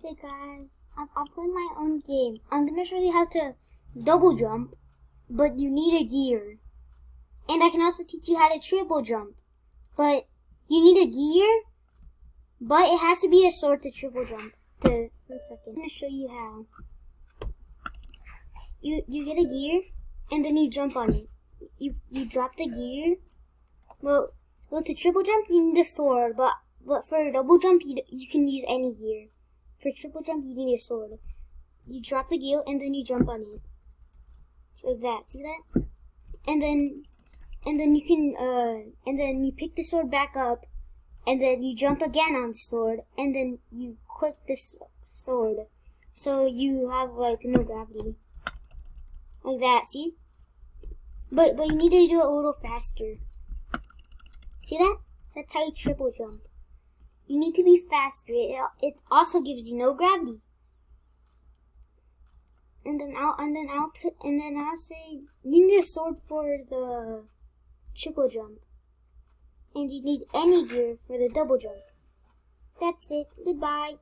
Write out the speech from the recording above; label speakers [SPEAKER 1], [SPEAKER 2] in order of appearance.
[SPEAKER 1] Okay guys, I'm playing my own game. I'm gonna show you how to double jump, but you need a gear. And I can also teach you how to triple jump, but you need a gear, but it has to be a sword to triple jump. One second, I'm gonna show you how. You get a gear, and then you jump on it. You drop the gear. Well, to triple jump you need a sword, but for a double jump you can use any gear. For triple jump you need a sword. You drop the gear and then you jump on it. Like that. See that? And then you can and then you pick the sword back up, and then you jump again on the sword, and then you click the sword. So you have like no gravity. Like that, see? But you need to do it a little faster. See that? That's how you triple jump. You need to be faster. It also gives you no gravity. And then I'll say you need a sword for the triple jump, and you need any gear for the double jump. That's it. Goodbye.